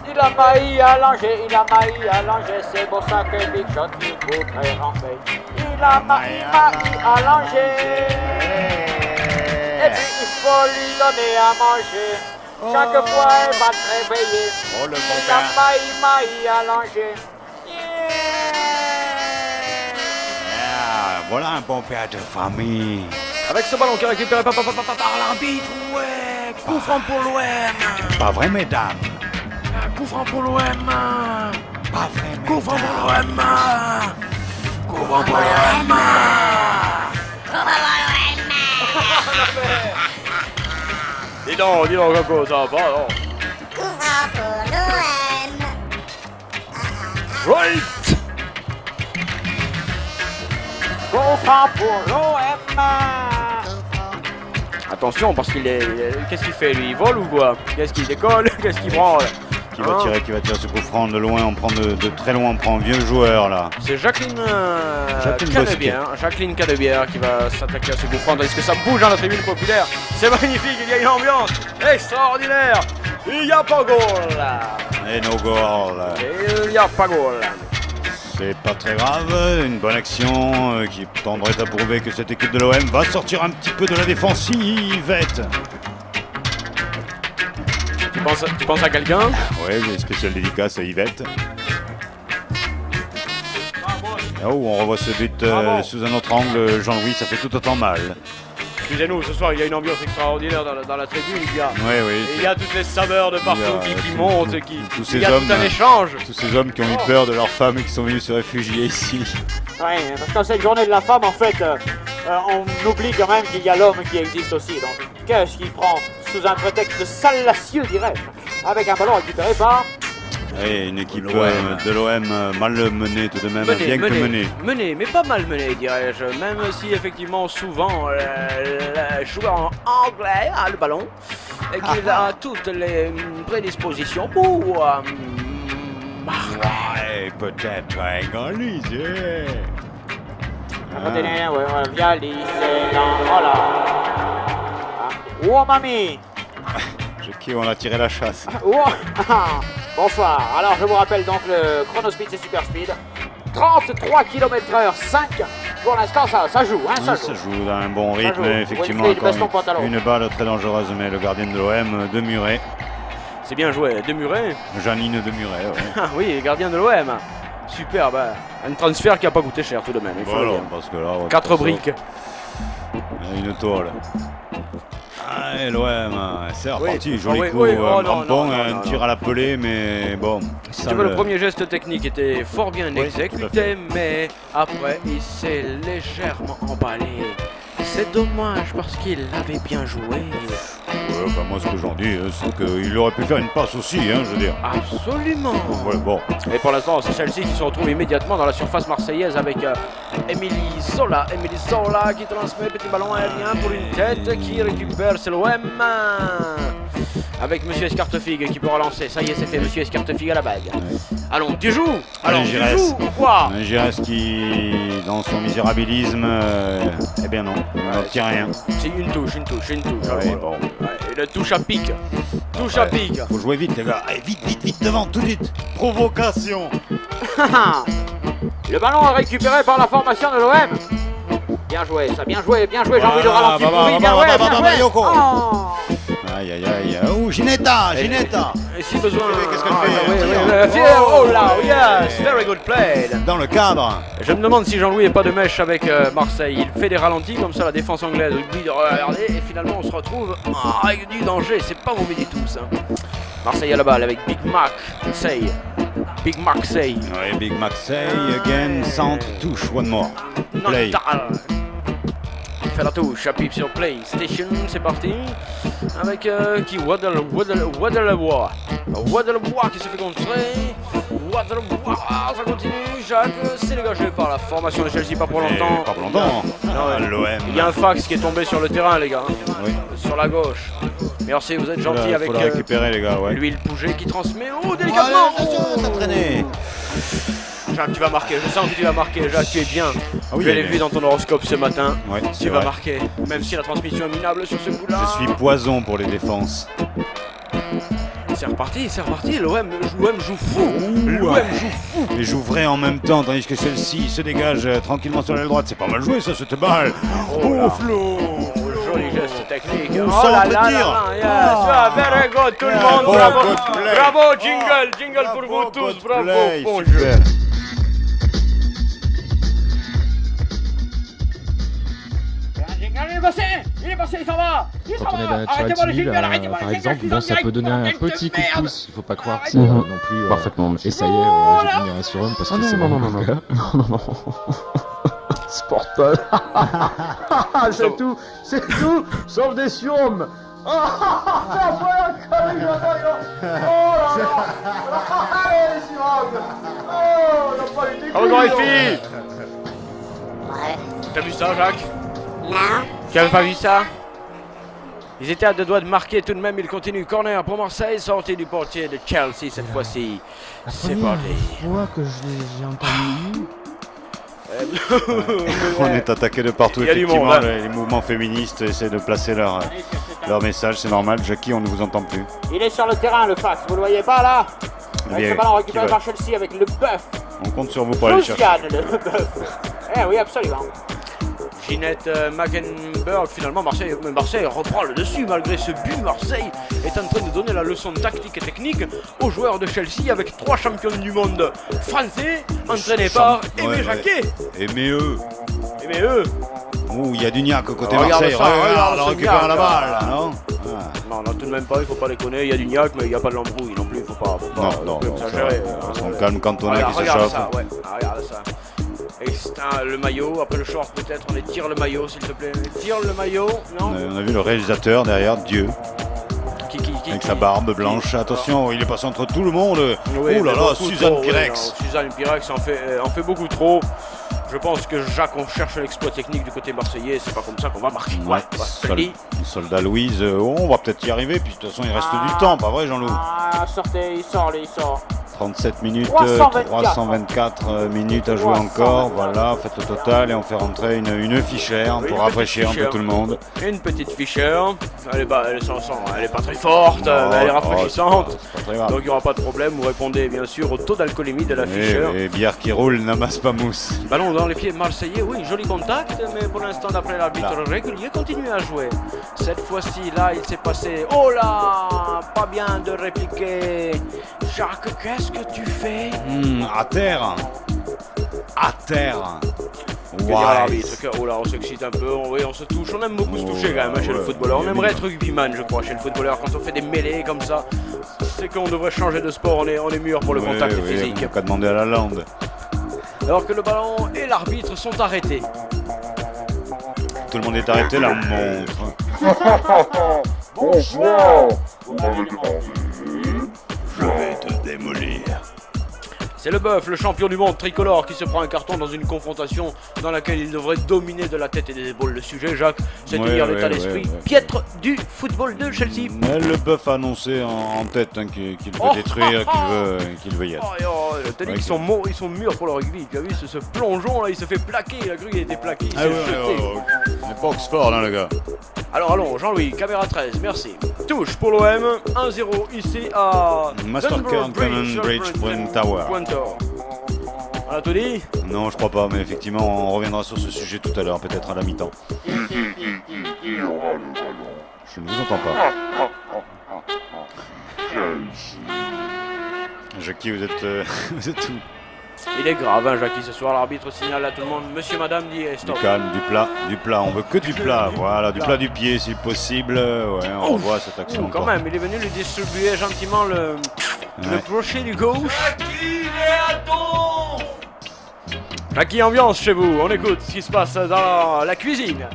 Il a mailli à langer, il a mailli à langer. C'est pour ça que Big Shot, il voudrait rentrer. Il a mailli à langer. Et puis, il faut lui donner à manger. Chaque fois, il va te réveiller. Oh, le Il a mailli à langer. Voilà un bon père de famille. Avec ce ballon qui est récupéré par l'arbitre. Ouais, coup franc pour l'OM. Pas vrai, mesdames. Coup franc pour l'OM. Pas vrai, mesdames. Coup franc pour l'OM. Coup franc pour l'OM. Dis donc, Coco, ça va pas, non? Right! Coup franc pour l'OM. Attention, parce qu'il est... Qu'est-ce qu'il fait, lui? Il vole ou quoi? Qu'est-ce qu'il décolle? Qu'est-ce qu'il branle? Qui va tirer ce coup franc de loin, on prend de très loin, on prend un vieux joueur là. C'est Jacqueline Canebière, Jacqueline Canebière qui va s'attaquer à ce coup franc, tandis que ça bouge dans la tribune populaire. C'est magnifique, il y a une ambiance extraordinaire. Il n'y a pas goal. Et no goal. Il n'y a pas goal. C'est pas très grave, une bonne action qui tendrait à prouver que cette équipe de l'OM va sortir un petit peu de la défensivette. Tu penses à quelqu'un? Oui, spécial dédicace à Yvette. Oh, on revoit ce but sous un autre angle, Jean-Louis, ça fait tout autant mal. Excusez-nous, ce soir il y a une ambiance extraordinaire dans la tribune, il y a toutes les saveurs de partout qui montent, il y a tout un échange. Tous ces hommes qui ont eu peur de leurs femmes et qui sont venus se réfugier ici. Oui, parce qu'en cette journée de la femme, en fait, on oublie quand même qu'il y a l'homme qui existe aussi. Donc, qu'est-ce qu'il prend sous un prétexte salacieux, dirais-je, avec un ballon récupéré par... Oui, une équipe de l'OM mal menée tout de même, bien que menée. Menée, mais pas mal menée, dirais-je. Même si effectivement souvent le joueur en anglais a le ballon et qu'il a toutes les prédispositions pour marquer. Ouais, peut-être égaliser. Via voilà. Oh, mamie. Qui on a tiré la chasse. Oh. Bonsoir. Alors, je vous rappelle donc le Chronospeed, c'est Super Speed. 33 km/h, 5. Pour l'instant, ça joue. Hein, ça joue dans un bon rythme, effectivement. Une balle très dangereuse, mais le gardien de l'OM, Demuret. C'est bien joué, Demuret. Janine Demuret, ouais. Oui, gardien de l'OM. Superbe. Un transfert qui n'a pas coûté cher tout de même. Voilà, parce que là, 4 briques. Une tôle. Ah, l'OM, c'est reparti, joli coup, un tir à la pelée, mais bon. Si tu veux, le premier geste technique était fort bien exécuté, mais après il s'est légèrement emballé. C'est dommage parce qu'il avait bien joué. Ouais, enfin, moi, ce que j'en dis, c'est qu'il aurait pu faire une passe aussi, hein, je veux dire. Absolument. Ouais, bon. Et pour l'instant, c'est Chelsea qui se retrouve immédiatement dans la surface marseillaise avec Émilie Zola. Émilie Zola qui transmet petit ballon aérien pour une tête qui récupère, c'est l'OM. Avec Monsieur Escartefigue qui peut relancer. Ça y est, c'est fait, Monsieur Escartefigue à la bague. Allons, tu joues? Alors, tu joues ou quoi? Giresse qui, dans son misérabilisme, eh bien non, il n'obtient rien. C'est une touche. Ouais, bon. Et le touche à pic. Touche à pic. Faut jouer vite, les gars. Allez, vite, devant, tout de suite. Provocation. Le ballon est récupéré par la formation de l'OM. Bien joué, ça, bien joué, j'ai envie de ralentir. Bien joué. Aïe. Oh, Ginetta. Et si besoin. Qu'est-ce qu'elle fait? Oh là, yes, very good play. Dans le cadre. Je me demande si Jean-Louis n'est pas de mèche avec Marseille. Il fait des ralentis comme ça, la défense anglaise oublie de regarder et finalement on se retrouve avec du danger. C'est pas mauvais du tout ça. Marseille à la balle avec Big Mac Say. Oui, Big Mac Say again, centre, touche, one more. Play. Il fait la touche, appuie sur PlayStation, c'est parti. Avec qui Waddlebois qui se fait contrer. Waddlebois, ça continue. Jacques s'est dégagé par la formation de Chelsea, pas pour longtemps. Pas pour longtemps. L'OM. Il y a un fax qui est tombé sur le terrain, les gars. Oui. Sur la gauche. Merci, vous êtes gentils avec. Faut le récupérer, les gars, ouais. L'huile Pouget qui transmet. Oh, délicatement. Ça traînait. Jacques, tu vas marquer. Je sens que tu vas marquer, Jacques, tu es bien. Ah oui, je l'ai vu dans ton horoscope ce matin. Ouais, Tu vas marquer, même si la transmission est minable sur ce coup-là. Je suis poison pour les défenses. C'est reparti, l'OM joue fou. L'OM joue fou. Et j'ouvrais en même temps, tandis que celle-ci se dégage tranquillement sur l'aile droite. C'est pas mal joué ça, cette balle. Oh, Flo. Joli geste technique. Sans entretien. Yes, very good, tout le monde. Bon, Bravo, good play. bravo, jingle pour vous tous. Bravo, bon jeu. Super. Il est passé, il s'en va. Quand on est dans la team, par exemple, bon, ça peut donner un petit coup de pouce. Il faut pas croire que c'est non plus. Parfaitement. Et ça y est, j'ai fini un surhomme parce que c'est non. Sportpol. C'est tout, sauf des surhommes. Oh, grand filles. T'as vu ça, Jacques? Non. Tu n'avais pas vu ça? Ils étaient à deux doigts de marquer, tout de même ils continuent. Corner pour Marseille, sortie du portier de Chelsea cette fois-ci. C'est parti. Fois que j'ai entendu. On est attaqué de partout, Il y a du effectivement. monde, hein. Les mouvements féministes essaient de placer leur message, c'est normal. Jackie, on ne vous entend plus. Il est sur le terrain, le fax, vous le voyez pas là? Eh Avec bien, ce ballon récupéré qui par Chelsea avec le bœuf. On compte sur vous pour aller le chercher. Josiane, le bœuf. Eh oui, absolument. Ginette Magenberg, finalement Marseille reprend le dessus malgré ce but. Marseille est en train de donner la leçon tactique et technique aux joueurs de Chelsea avec 3 champions du monde français entraînés par Aimé Jacquet. Aimez eux. Aimé eux. Ouh, il y a du Niac côté Regarde Marseille. ça, Regarde, ce on récupère Niac, la balle, non? Non, tout de même pas, il faut pas déconner. Il y a du Niac, mais il n'y a pas de l'embrouille non plus. Il faut pas Non, exagérer. on calme Cantona qui se Regarde chauffe. ça, ouais. Regarde ça. Et le maillot, après le short peut-être, on étire le maillot s'il te plaît. Tire le maillot, non? On a vu le réalisateur derrière, Dieu, avec sa barbe blanche. Attention, il est passé entre tout le monde. Oui, oh là là, Suzanne trop, Pirex. Oui, Suzanne Pirex en fait beaucoup trop. Je pense que Jacques, on cherche l'exploit technique du côté marseillais, c'est pas comme ça qu'on va marquer. Ouais, soldat Louise, on va peut-être y arriver, puis de toute façon il reste du temps, pas vrai Jean-Loup? Ah, sortez, il sort, lui, il sort. 37 minutes, 324 minutes à jouer encore, voilà, faites le total et on fait rentrer une fichère pour rafraîchir un peu tout le monde. Une petite fichère, elle est pas très forte, mais elle est rafraîchissante, donc il n'y aura pas de problème, vous répondez bien sûr au taux d'alcoolémie de la fichère. Et bière qui roule n'amasse pas mousse. Ballon dans les pieds marseillais, oui, joli contact, mais pour l'instant d'après l'arbitre régulier, continue à jouer. Cette fois-ci, là, il s'est passé, oh là, pas bien de répliquer. Jacques, qu'est-ce que tu fais? À terre. À terre. Ouais. Oh là, on s'excite un peu, oui, on se touche, on aime beaucoup se toucher quand même chez le footballeur. On aimerait être rugbyman, je crois, chez le footballeur. Quand on fait des mêlées comme ça, c'est qu'on devrait changer de sport, on est mûr pour le contact physique. On n'a qu'à demander à la lande. Alors que le ballon et l'arbitre sont arrêtés. Tout le monde est arrêté, la montre. Bonsoir. Vous m'avez demandé. Je vais te démolir. C'est le bœuf, le champion du monde tricolore, qui se prend un carton dans une confrontation dans laquelle il devrait dominer de la tête et des épaules le sujet, Jacques. C'est dire l'état d'esprit piètre du football de Chelsea. Mais le bœuf a annoncé en tête qu'il veut détruire, qu'il veut y être. T'as dit qu'ils sont mûrs pour le rugby. Tu as vu ce plongeon là, il se fait plaquer. Il a cru qu'il était plaqué. Il s'est jeté. Il n'est pas Oxford, hein, le gars. Alors allons, Jean-Louis, caméra 13, merci. Touche pour l'OM, 1-0 ici à Mastercard Cannon Bridge Point Tower. On a tout dit? Non, je crois pas, mais effectivement, on reviendra sur ce sujet tout à l'heure, peut-être à la mi-temps. Il aura le ballon. Je ne vous entends pas. Jackie, vous êtes où? Il est grave, hein, Jackie, ce soir, l'arbitre signale à tout le monde, monsieur, madame, dit stop. Du calme, du plat, on veut que du plat, voilà, du plat du pied si possible, ouais, on revoit cette action. Quand même, il est venu lui distribuer gentiment le crochet du gauche. Jackie, Léaton! Jackie, ambiance chez vous, on écoute ce qui se passe dans la cuisine.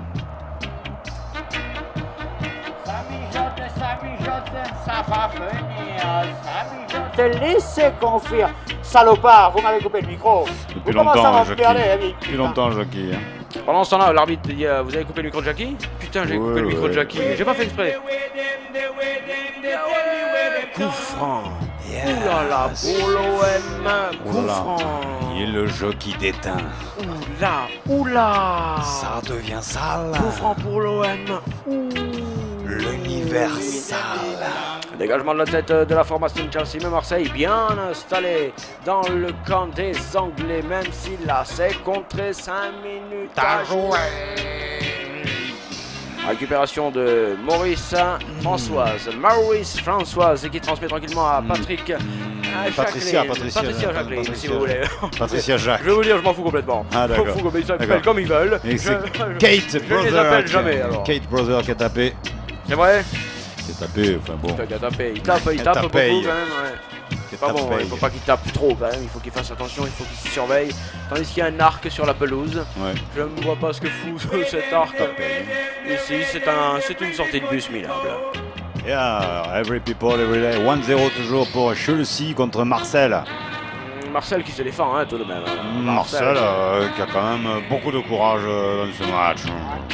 Ça va venir, ça mijote. Laissez confire. Salopard, vous m'avez coupé le micro. Depuis longtemps, Jackie. Depuis longtemps, Jackie. Pendant ce temps-là, l'arbitre dit vous avez coupé le micro de Jackie? Putain, j'ai coupé le micro de Jackie. J'ai pas fait exprès. Coup franc. Ouh là là, pour l'OM, coup franc. Et le jeu qui déteint. Ouh là. Ça devient sale. Coup franc pour l'OM. L'universal. Dégagement de la tête de la formation de Chelsea, mais Marseille bien installé dans le camp des Anglais, même si là c'est contre 5 minutes à jouer. Récupération de Maurice Françoise qui transmet tranquillement à Patrick Patricia Jacqueline, si vous voulez. Patricia Jacques. Je vais vous dire, je m'en fous complètement. Ah d'accord. Ils s'appellent comme ils veulent. Kate Brother. Jamais, alors. Kate Brother qui a tapé. C'est vrai? Qui a tapé, enfin bon. Il tape beaucoup quand même, ouais. C'est pas bon, il faut pas qu'il tape trop quand même, il faut qu'il fasse attention, il faut qu'il se surveille. Tandis qu'il y a un arc sur la pelouse. Ouais. Je ne vois pas ce que fout cet arc. Ici, c'est une sortie de bus minable. Yeah, every people, every day. 1-0 toujours pour Chelsea contre Marseille. Marseille qui se défend, hein, tout de même. Marseille qui a quand même beaucoup de courage dans ce match.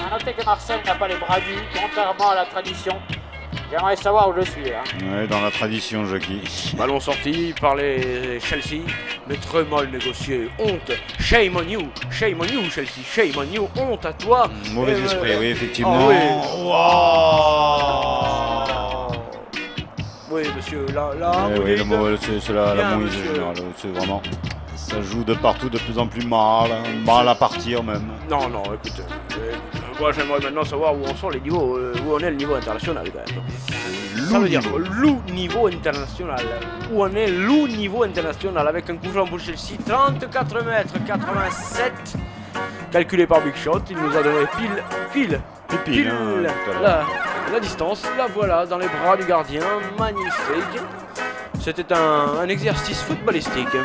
A noter que Marseille n'a pas les bras nus, contrairement à la tradition. J'aimerais savoir où je suis. Hein. Oui, dans la tradition, Jackie. Ballon sorti par les Chelsea, mais très mal négocié. Honte. Shame on you, Chelsea. Shame on you. Honte à toi. Mauvais esprit, oui, effectivement. Oh, oui. Wow. Oui, monsieur, là, oui, c'est la mouise générale. C'est vraiment. Ça joue de partout de plus en plus mal à partir même. Non, écoute. Moi j'aimerais maintenant savoir où on sont les niveaux, où on est le niveau international quand même. Ça veut dire niveau international. Où on est niveau international avec un coup franc pour Chelsea, 34 mètres 87. Calculé par Big Shot, il nous a donné pile la distance. La voilà dans les bras du gardien, magnifique. C'était un exercice footballistique.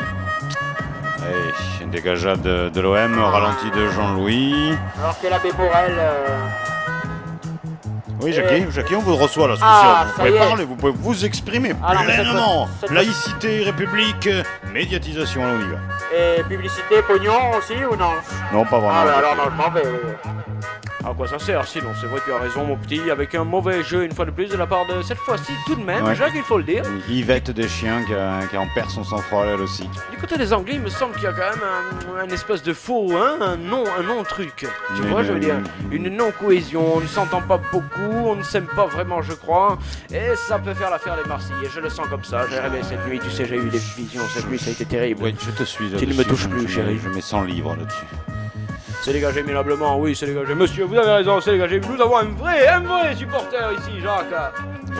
Allez, une dégageade de l'OM, ralenti de Jean-Louis. Alors que l'abbé Morel... Oui, Jackie, on vous reçoit là, vous pouvez parler, vous pouvez vous exprimer pleinement. Laïcité, république, médiatisation, on y va. Et publicité, pognon aussi ou non? Non, pas vraiment. Ah, bah alors, non, je m'en vais. À quoi ça sert? Sinon, c'est vrai, tu as raison, mon petit, avec un mauvais jeu une fois de plus de la part de cette fois-ci, tout de même, Jacques, il faut le dire. Yvette Deschien qui en perd son sang-froid elle aussi. Du côté des Anglais, il me semble qu'il y a quand même un espèce de faux, hein, un non-truc. Tu vois, je veux dire, une non-cohésion, on ne s'entend pas beaucoup, on ne s'aime pas vraiment, je crois, et ça peut faire l'affaire des Marseillais, je le sens comme ça. J'ai rêvé cette nuit, tu sais, j'ai eu des visions cette nuit, ça a été terrible. Oui, je te suis là. Tu ne me touches plus, chérie. Je mets 100 livres là-dessus. C'est dégagé minablement, oui, c'est dégagé. Monsieur, vous avez raison, c'est dégagé. Nous avons un vrai supporter ici, Jacques.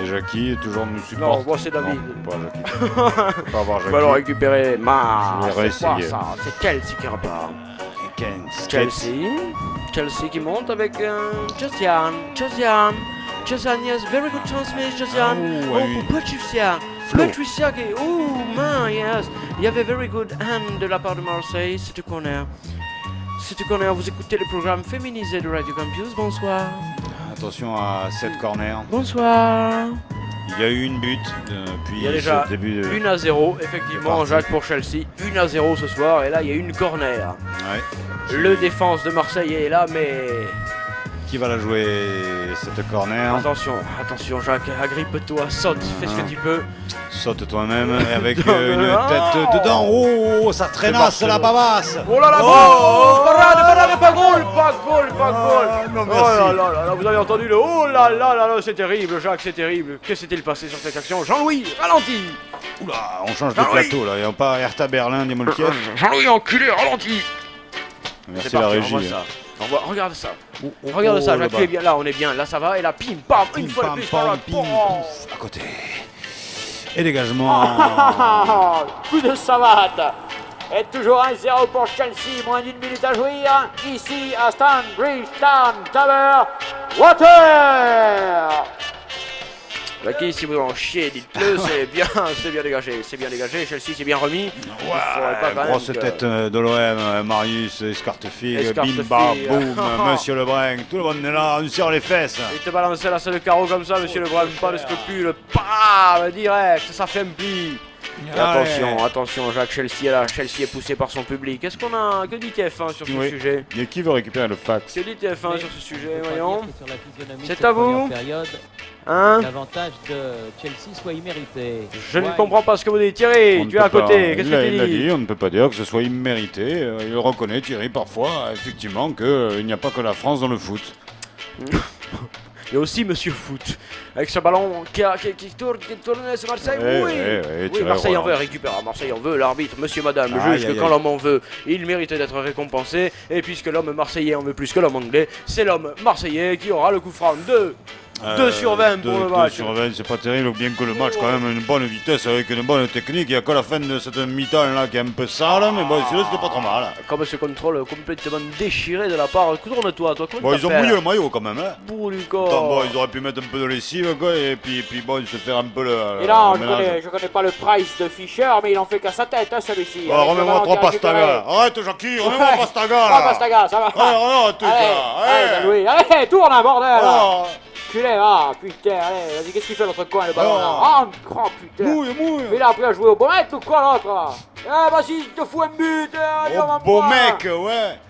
Et Jackie, toujours nous supporte. Non, moi c'est David. Non, pas Jackie. Pas avoir Jackie. Ballon récupéré. C'est quoi ça? C'est Chelsea qui repart. Chelsea qui monte avec Josiane, yes, very good transmission, Josiane. Patricia qui, yes. Il y avait very good hand de la part de Marseille, c'est un corner. Vous écoutez le programme féminisé de Radio Campus, bonsoir. Attention à cette corner. Bonsoir. Il y a eu une butte depuis il y a déjà ce début de... 1-0, effectivement, Jacques pour Chelsea. 1-0 ce soir, et là il y a une corner. Ouais. Le défense de Marseille est là, mais... Qui va la jouer, cette corner? Attention Jacques, agrippe-toi, saute, fais ce que tu peux. Saute toi-même avec une tête dedans. Oh, ça traînasse la bavasse. Oh là là, parade, pas goal. Non, merci. Oh là, vous avez entendu le oh là là, c'est terrible Jacques, c'est terrible. Que s'est-il passé sur cette action? Jean-Louis, ralenti. Oula, on change de plateau là, il n'y a pas Hertha Berlin, Demolkiev. Jean-Louis, enculé, ralenti. Merci la régie. Regarde ça. Regarde ça, Jacques, tu es bien là, on est bien. Là, ça va. Et là, pim, pam, une fois de plus. À côté. Et dégagement. Coup de savate. Et toujours 1-0 pour Chelsea. Moins d'une minute à jouer. Ici, à Stanbridge Town Tower. Water. Jackie, si vous en chiez, dites-le, c'est bien dégagé. Chelsea s'est bien remis. Grosse tête de l'OM, Marius Escartefield, bim bam boum, monsieur Lebrun, tout le monde est là, on serre les fesses. Il te balance là, c'est le carreau comme ça, monsieur Lebrun, pas de scrupule, pam, direct, ça fait un pli. Attention, Jacques, Chelsea est là, Chelsea est poussé par son public. Qu'est-ce qu'on a? Que dit TF1 sur ce sujet? Et qui veut récupérer le fax? Que dit TF1 sur ce sujet, voyons? C'est à vous. Hein? L'avantage de Chelsea soit immérité. Je ne comprends pas ce que vous dites. Thierry, tu es à côté. Qu'est-ce que tu dis? On ne peut pas dire que ce soit immérité. Il reconnaît, Thierry, parfois, effectivement, qu'il n'y a pas que la France dans le foot. Il y a aussi Monsieur Foot, avec ce ballon qui tourne, c'est Marseille. Oui, Marseille en veut, récupère. Marseille en veut, l'arbitre, monsieur, madame, juge que quand l'homme en veut, il mérite d'être récompensé. Et puisque l'homme marseillais en veut plus que l'homme anglais, c'est l'homme marseillais qui aura le coup franc de 2 sur 20 pour le match. 2 sur 20, c'est pas terrible, bien que le match, quand même, une bonne vitesse avec une bonne technique. Il n'y a que la fin de cette mi-temps là qui est un peu sale, mais bon, sinon c'était pas trop mal. Comme ce contrôle complètement déchiré de la part. Tourne-toi, toi, comment bon, ils ont mouillé le maillot quand même, hein. Pour du corps. Bon, ils auraient pu mettre un peu de lessive, quoi, et puis bon, se faire un peu le. Et là, je connais pas le price de Fischer, mais il en fait qu'à sa tête, hein, celui-ci. Oh, remets-moi 3 Pastaga. Arrête, Jackie, remets-moi Pastaga. 3 Pastaga, ça va. Allez, tourne, bordel. Culé, ah putain, allez, vas-y, qu'est-ce qu'il fait l'autre coin, le ballon là? Ah, grand putain! Mouille! Il a appris à jouer au beau mec ou quoi l'autre? Eh, vas-y, il te fout un but! Au beau mec, ouais!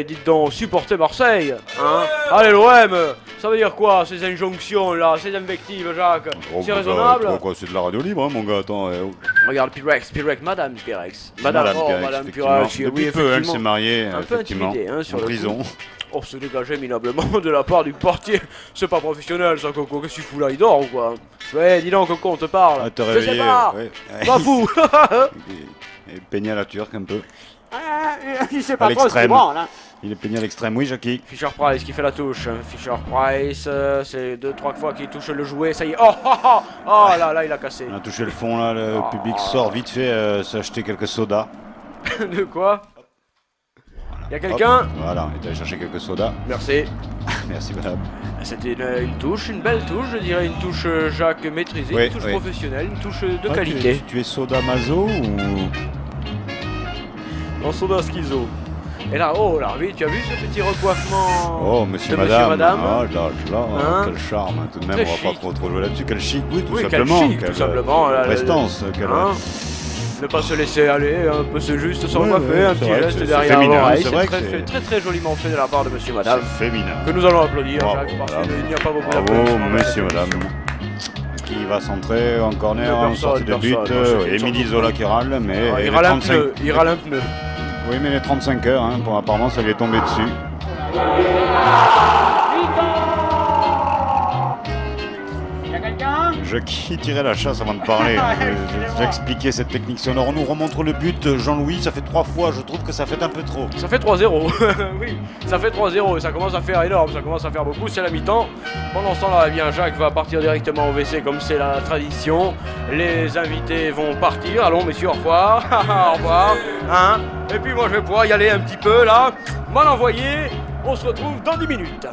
Dites donc, supportez Marseille! Hein? Allez, l'OM! Ça veut dire quoi, ces injonctions là, ces invectives, Jacques? C'est raisonnable? Quoi, c'est de la radio libre, hein, mon gars, attends. Regarde, Pirex, Madame Pirex. Madame Pirex, depuis peu, elle s'est mariée, effectivement, en prison. Oh, se dégager minablement de la part du portier. C'est pas professionnel ça, Coco. Qu'est-ce que tu fous là? Il dort ou quoi? Ouais, dis donc, Coco, on te parle. Ah, te réveiller, je sais pas. Ouais. Pas fou. Il peignait à la turque un peu. Il sait pas trop ce qu'il branle, hein. Il est peigné à l'extrême, oui, Jackie. Fisher Price qui fait la touche. Fisher Price, c'est 2-3 fois qu'il touche le jouet. Ça y est. Oh là, il a cassé. On a touché le fond là. Le public sort vite fait s'acheter quelques sodas. De quoi? Il y a quelqu'un? Voilà, il est allé chercher quelques sodas. Merci. Merci, madame. C'était une touche, une belle touche, je dirais, une touche Jacques maîtrisée, une touche professionnelle, une touche de qualité. Tu es soda mazo ou... En soda schizo. Et là, oh l'arbitre, tu as vu ce petit recoiffement? Oh, monsieur, madame. Oh là là, hein? Quel charme, tout de même, on va pas trop jouer là-dessus. Quel chic, oui, tout simplement. Quel chic, tout simplement. Prestance, ne pas se laisser aller, un peu c'est juste sans coiffer, un petit geste derrière l'oreille. C'est très joliment fait de la part de monsieur madame. C'est féminin. Que nous allons applaudir, Jacques, parce qu'il n'y a pas beaucoup d'applaudissements. Bravo, monsieur madame. Qui va centrer en corner, en sortie de but. Émilie Zola qui râle, mais... Il râle un pneu. Oui, mais les 35 heures, hein, apparemment ça lui est tombé dessus. Je tirais la chasse avant de parler. J'expliquais cette technique sonore. On nous remontre le but, Jean-Louis. Ça fait 3 fois. Je trouve que ça fait un peu trop. Ça fait 3-0. Oui, ça fait 3-0. Ça commence à faire énorme. Ça commence à faire beaucoup. C'est la mi-temps. Pendant ce temps-là, eh bien, Jacques va partir directement au WC comme c'est la tradition. Les invités vont partir. Allons, messieurs, au revoir. Au revoir. Hein? Et puis moi, je vais pouvoir y aller un petit peu là. M'en envoyer. On se retrouve dans 10 minutes.